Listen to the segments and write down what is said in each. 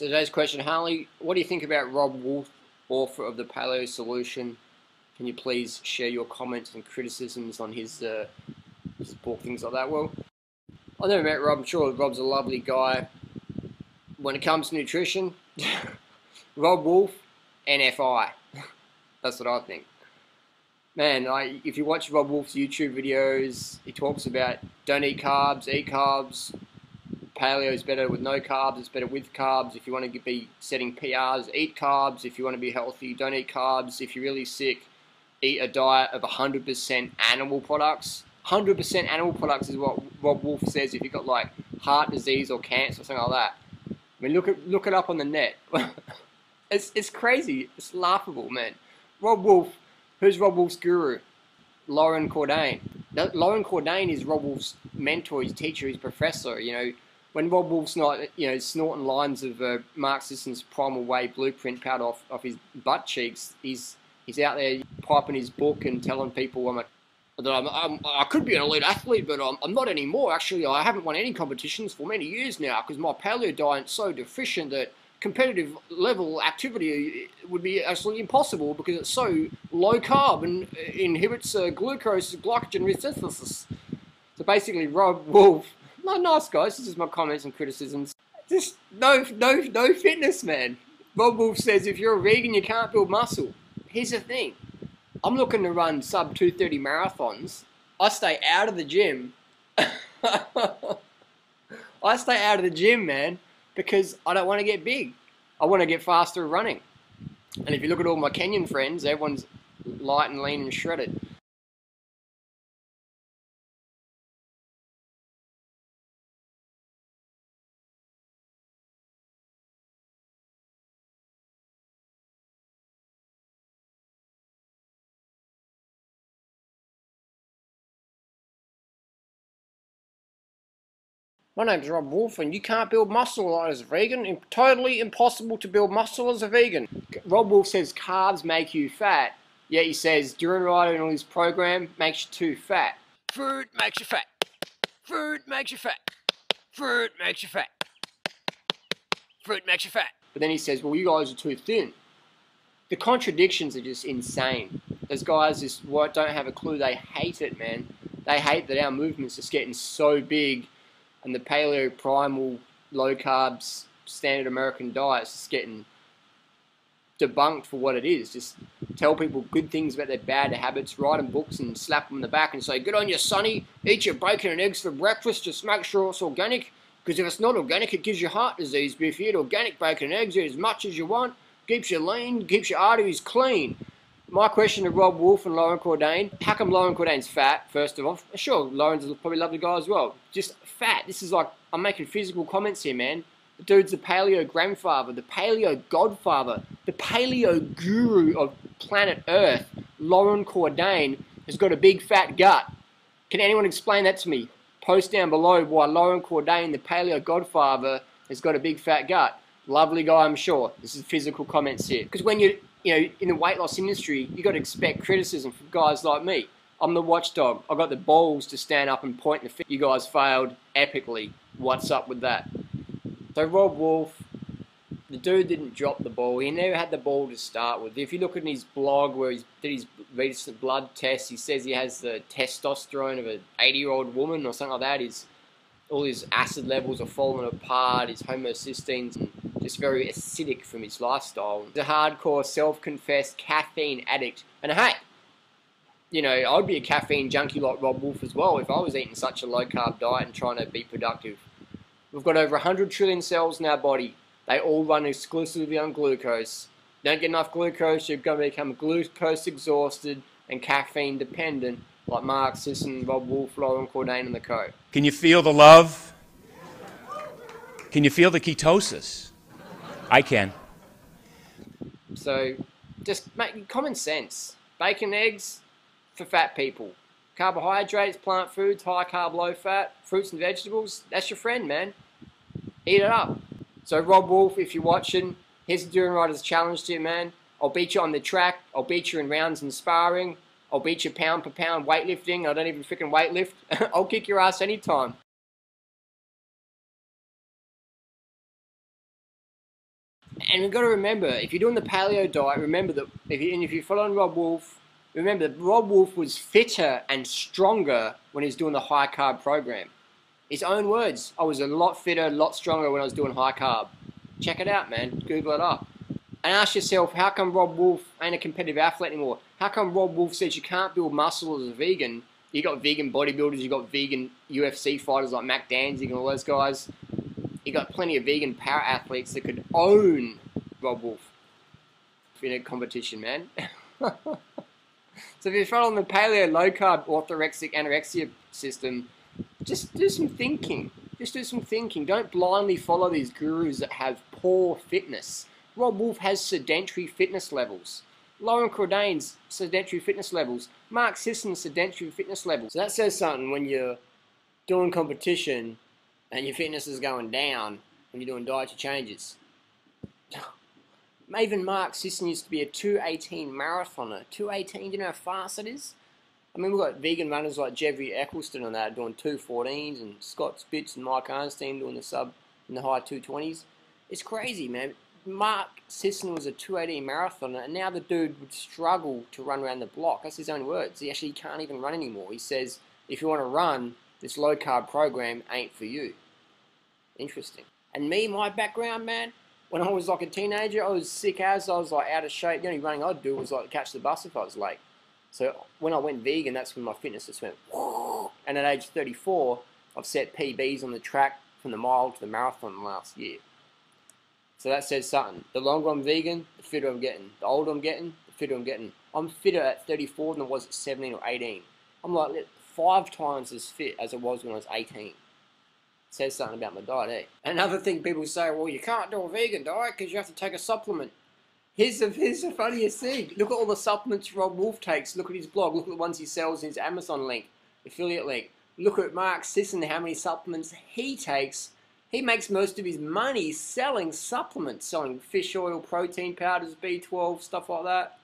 Today's question, Harley, what do you think about Robb Wolf, author of the Paleo Solution? Can you please share your comments and criticisms on his book, things like that? Well, I've never met Robb. I'm sure Robb's a lovely guy. When it comes to nutrition, Robb Wolf, NFI. That's what I think. Man, if you watch Robb Wolf's YouTube videos, he talks about don't eat carbs, eat carbs. Paleo is better with no carbs, it's better with carbs. If you want to be setting PRs, eat carbs. If you want to be healthy, don't eat carbs. If you're really sick, eat a diet of 100% animal products. 100% animal products is what Robb Wolf says if you've got like heart disease or cancer or something like that. I mean, look it up on the net. It's crazy. It's laughable, man. Robb Wolf, who's Robb Wolf's guru? Loren Cordain. Loren Cordain is Robb Wolf's mentor, his teacher, his professor. You know, when Robb Wolf's not, snorting lines of Mark Sisson's Primal Way blueprint powder off his butt cheeks, he's out there piping his book and telling people I could be an elite athlete, but I'm not anymore. Actually, I haven't won any competitions for many years now because my paleo diet's so deficient that competitive level activity would be absolutely impossible because it's so low carb and inhibits glucose glycogen resynthesis. So basically, Robb Wolf, nice guys, this is my comments and criticisms. Just no fitness, man. Robb Wolf says if you're a vegan, you can't build muscle. Here's the thing. I'm looking to run sub 230 marathons. I stay out of the gym. I stay out of the gym, man, because I don't want to get big. I want to get faster running. And if you look at all my Kenyan friends, everyone's light and lean and shredded. My name's Robb Wolf, and you can't build muscle as a vegan. Totally impossible to build muscle as a vegan. Robb Wolf says carbs make you fat, yet he says Durianrider in his program makes you too fat. Food makes you fat. Food makes you fat. Food makes you fat. Food makes you fat. But then he says, well, you guys are too thin. The contradictions are just insane. Those guys just don't have a clue. They hate it, man. They hate that our movement's just getting so big. And the paleo, primal, low carbs, standard American diet is just getting debunked for what it is. Just tell people good things about their bad habits, write them books and slap them in the back and say, good on you, sonny, eat your bacon and eggs for breakfast, just make sure it's organic, because if it's not organic, it gives you heart disease. But if you eat organic bacon and eggs, eat as much as you want, keeps you lean, keeps your arteries clean. My question to Robb Wolf and Loren Cordain, how come Loren Cordain's fat, first of all? Sure, Loren's probably a lovely guy as well. Just fat. This is like, I'm making physical comments here, man. The dude's the paleo grandfather, the paleo godfather, the paleo guru of planet Earth. Loren Cordain has got a big fat gut. Can anyone explain that to me? Post down below why Loren Cordain, the paleo godfather, has got a big fat gut. Lovely guy, I'm sure. This is physical comments here. Because when you're in the weight loss industry, you got to expect criticism from guys like me. I'm the watchdog. I got the balls to stand up and point the finger. You guys failed epically. What's up with that? So Robb Wolf, the dude didn't drop the ball. He never had the ball to start with. If you look at his blog where he did his recent blood tests, he says he has the testosterone of an 80-year-old woman or something like that. All his acid levels are falling apart. His homocysteines just very acidic from his lifestyle. He's a hardcore self-confessed caffeine addict. And hey, I'd be a caffeine junkie like Robb Wolf as well if I was eating such a low-carb diet and trying to be productive. We've got over 100 trillion cells in our body. They all run exclusively on glucose. Don't get enough glucose, you're going to become glucose exhausted and caffeine dependent like Mark Sisson, Robb Wolf, Loren Cordain and the co. Can you feel the love? Can you feel the ketosis? I can. So, just make common sense. Bacon, eggs for fat people. Carbohydrates, plant foods, high carb, low fat, fruits and vegetables. That's your friend, man. Eat it up. So, Robb Wolf, if you're watching, here's the Durianrider's challenge to you, man. I'll beat you on the track. I'll beat you in rounds and sparring. I'll beat you pound per pound weightlifting. I don't even freaking weightlift. I'll kick your ass anytime. And we've got to remember, if you're doing the paleo diet, remember that if you're following Robb Wolf, remember that Robb Wolf was fitter and stronger when he was doing the high carb program. His own words, I was a lot fitter, a lot stronger when I was doing high carb. Check it out, man. Google it up. And ask yourself, how come Robb Wolf ain't a competitive athlete anymore? How come Robb Wolf says you can't build muscle as a vegan? You got vegan bodybuilders, you got vegan UFC fighters like Mac Danzig and all those guys. You got plenty of vegan power athletes that could own Robb Wolf in a competition, man. So if you're following the paleo, low carb, orthorexic, anorexia system, just do some thinking. Just do some thinking. Don't blindly follow these gurus that have poor fitness. Robb Wolf has sedentary fitness levels. Lauren Cordain's sedentary fitness levels. Mark Sisson's sedentary fitness levels. So that says something when you're doing competition and your fitness is going down when you're doing dietary changes. Even Mark Sisson used to be a 2:18 marathoner. 2:18, do you know how fast it is? I mean, we've got vegan runners like Jeffrey Eccleston and that doing 2:14s, and Scott Spitz and Mike Arnstein doing the sub in the high 2:20s. It's crazy, man. Mark Sisson was a 2:18 marathoner, and now the dude would struggle to run around the block. That's his own words. He actually can't even run anymore. He says, if you want to run, this low-carb program ain't for you. Interesting. And me, my background, man, when I was like a teenager, I was sick as, I was like out of shape. The only running I'd do was like catch the bus if I was late. So when I went vegan, that's when my fitness just went, whoo. And at age 34, I've set PBs on the track from the mile to the marathon last year. So that says something. The longer I'm vegan, the fitter I'm getting. The older I'm getting, the fitter I'm getting. I'm fitter at 34 than I was at 17 or 18. I'm like 5 times as fit as I was when I was 18. Says something about my diet, eh? Another thing people say, well, you can't do a vegan diet because you have to take a supplement. Here's the funniest thing. Look at all the supplements Robb Wolf takes. Look at his blog. Look at the ones he sells in his Amazon link, affiliate link. Look at Mark Sisson, how many supplements he takes. He makes most of his money selling supplements, selling fish oil, protein powders, B12, stuff like that.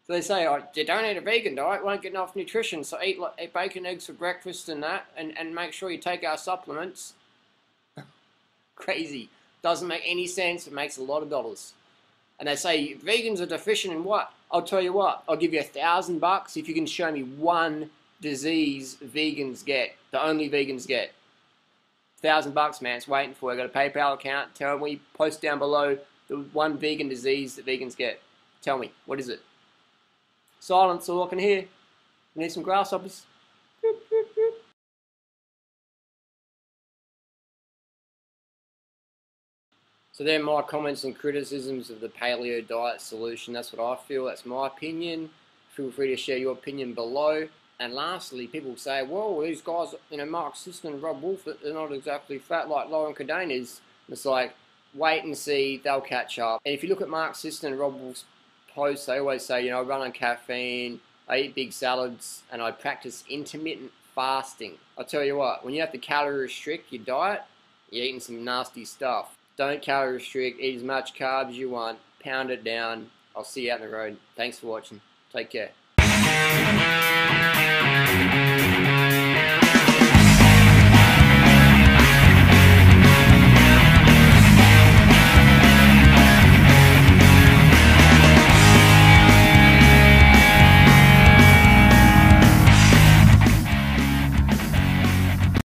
So they say, oh, you don't eat a vegan diet, won't get enough nutrition, so eat bacon, eggs for breakfast and that, and make sure you take our supplements. Crazy. Doesn't make any sense. It makes a lot of dollars. And they say vegans are deficient in what? I'll tell you what. I'll give you $1,000 if you can show me one disease vegans get. The only vegans get. $1,000, man. It's waiting for you. I've got a PayPal account. Tell me. Post down below the one vegan disease that vegans get. Tell me. What is it? Silence. All I can hear. I need some grasshoppers. So they're my comments and criticisms of the paleo diet solution. That's what I feel. That's my opinion. Feel free to share your opinion below. And lastly, people say, well, these guys, you know, Mark Sisson and Robb Wolf, they're not exactly fat like Lauren Cordain is. It's like, wait and see, they'll catch up. And if you look at Mark Sisson and Robb Wolf's posts, they always say, you know, I run on caffeine, I eat big salads, and I practice intermittent fasting. I'll tell you what, when you have to calorie restrict your diet, you're eating some nasty stuff. Don't calorie restrict, eat as much carbs as you want, pound it down. I'll see you out on the road. Thanks for watching. Take care.